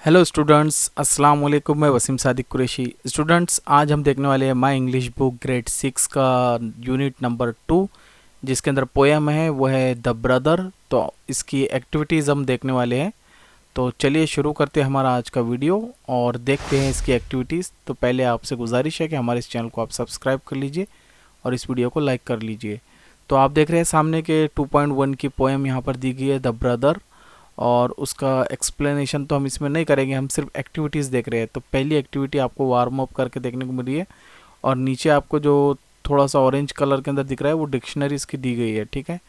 Hello students, अस्सलाम वालेकुम। मैं वसीम सादिक कुरैशी। स्टूडेंट्स, आज हम देखने वाले हैं माय इंग्लिश बुक ग्रेड 6 का यूनिट नंबर 2, जिसके अंदर पोएम है वो है द ब्रदर। तो इसकी एक्टिविटीज़ हम देखने वाले हैं। तो चलिए शुरू करते हैं हमारा आज का वीडियो और देखते हैं इसकी एक्टिविटीज़। तो पहले आपसे गुजारिश है कि हमारे इस चैनल को आप सब्सक्राइब कर लीजिए और इस वीडियो को लाइक कर लीजिए। तो आप देख रहे हैं सामने के 2.1 की पोएम यहाँ पर दी गई है, द ब्रदर। और उसका एक्सप्लेनेशन तो हम इसमें नहीं करेंगे, हम सिर्फ एक्टिविटीज़ देख रहे हैं। तो पहली एक्टिविटी आपको वार्म अप करके देखने को मिल रही है और नीचे आपको जो थोड़ा सा ऑरेंज कलर के अंदर दिख रहा है वो डिक्शनरीज की दी गई है, ठीक है।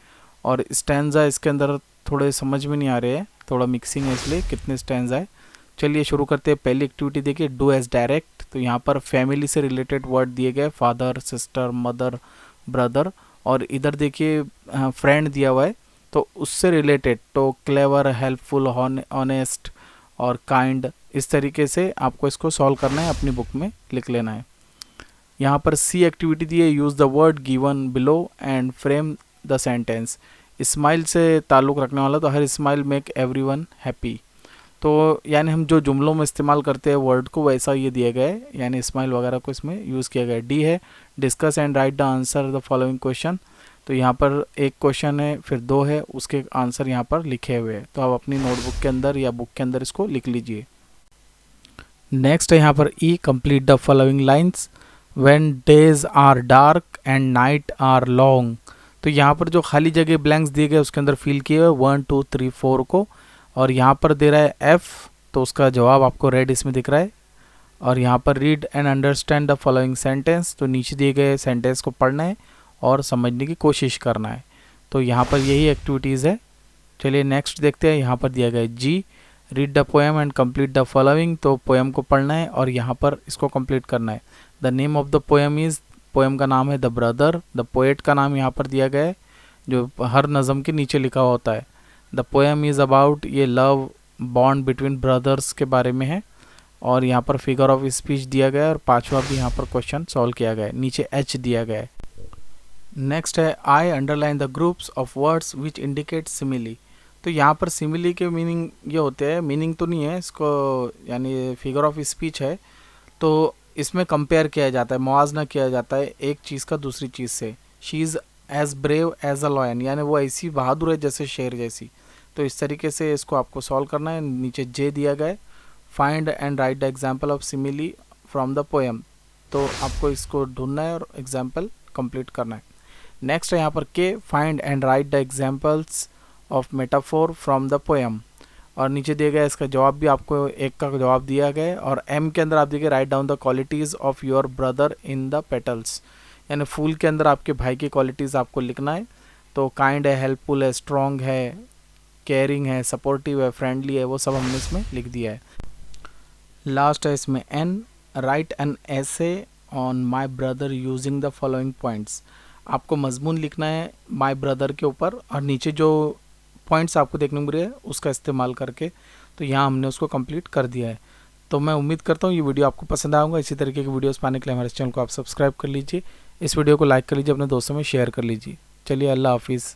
और स्टैंजा इसके अंदर थोड़े समझ में नहीं आ रहे हैं, थोड़ा मिक्सिंग है इसलिए कितने स्टैंजा है। चलिए शुरू करते हैं। पहली एक्टिविटी देखिए, डू एज डायरेक्ट। तो यहाँ पर फैमिली से रिलेटेड वर्ड दिए गए, फादर, सिस्टर, मदर, ब्रदर। और इधर देखिए फ्रेंड दिया हुआ है, तो उससे रिलेटेड तो क्लेवर, हेल्पफुल, ऑनेस्ट और काइंड, इस तरीके से आपको इसको सॉल्व करना है, अपनी बुक में लिख लेना है। यहाँ पर सी एक्टिविटी दी है, use the word given below and frame the sentence. Smile से ताल्लुक़ रखने वाला, तो her smile make everyone happy. तो यानी हम जो जुमलों में इस्तेमाल करते हैं वर्ड को, वैसा ये दिया गया है, यानी स्माइल वगैरह को इसमें यूज़ किया गया है। डी है, discuss and right the answer the following question. तो यहाँ पर एक क्वेश्चन है, फिर दो है, उसके आंसर यहाँ पर लिखे हुए हैं। तो आप अपनी नोटबुक के अंदर या बुक के अंदर इसको लिख लीजिए। नेक्स्ट है यहाँ पर E, complete the following lines. When days are dark and night are long. तो यहाँ पर जो खाली जगह ब्लैंक्स दिए गए उसके अंदर फिल किए हुए 1 2 3 4 को। और यहाँ पर दे रहा है एफ, तो उसका जवाब आपको रेड इसमें दिख रहा है। और यहाँ पर read and understand the following sentence. तो नीचे दिए गए सेंटेंस को पढ़ना है और समझने की कोशिश करना है। तो यहाँ पर यही एक्टिविटीज़ है। चलिए नेक्स्ट देखते हैं। यहाँ पर दिया गया है जी, read the poem and complete the following. तो पोएम को पढ़ना है और यहाँ पर इसको कंप्लीट करना है। The name of the poem is, poem का नाम है द ब्रदर। द पोएट का नाम यहाँ पर दिया गया है, जो हर नज़म के नीचे लिखा होता है। द पोएम इज़ अबाउट, ये लव बॉन्ड बिटवीन ब्रदर्स के बारे में है। और यहाँ पर फिगर ऑफ स्पीच दिया गया है और पांचवा भी यहाँ पर क्वेश्चन सॉल्व किया गया है, नीचे एच दिया गया है। नेक्स्ट है I, underline the groups of words which indicate simile. तो यहाँ पर सिमिली के मीनिंग ये होते हैं, मीनिंग तो नहीं है इसको, यानी फिगर ऑफ स्पीच है। तो इसमें कंपेयर किया जाता है, मुआवजा किया जाता है एक चीज़ का दूसरी चीज़ से। She is as brave as a lion, यानी वो ऐसी बहादुर है जैसे शेर जैसी। तो इस तरीके से इसको आपको सॉल्व करना है। नीचे जे दिया गया है, find and right the example of simile from the poem. तो आपको इसको ढूंढना है और एग्जाम्पल कंप्लीट करना है। नेक्स्ट है यहाँ पर के, find and right the examples of metaphor from the poem. और नीचे दिया गया इसका जवाब भी आपको एक का जवाब दिया गया है। और एम के अंदर आप देखिए, write down the qualities of your brother in the petals, यानी फूल के अंदर आपके भाई की क्वालिटीज़ आपको लिखना है। तो काइंड है, हेल्पफुल है, स्ट्रॉन्ग है, केयरिंग है, सपोर्टिव है, फ्रेंडली है, वो सब हमने इसमें लिख दिया है। लास्ट है इसमें एन, राइट एन ऐसे on my brother using the following points. आपको मजमून लिखना है माई ब्रदर के ऊपर और नीचे जो पॉइंट्स आपको देखने को मिल रहे हैं उसका इस्तेमाल करके। तो यहाँ हमने उसको कंप्लीट कर दिया है। तो मैं उम्मीद करता हूँ ये वीडियो आपको पसंद आएगा। इसी तरीके की वीडियोस पाने के लिए हमारे चैनल को आप सब्सक्राइब कर लीजिए, इस वीडियो को लाइक कर लीजिए, अपने दोस्तों में शेयर कर लीजिए। चलिए, अल्लाह हाफिज़।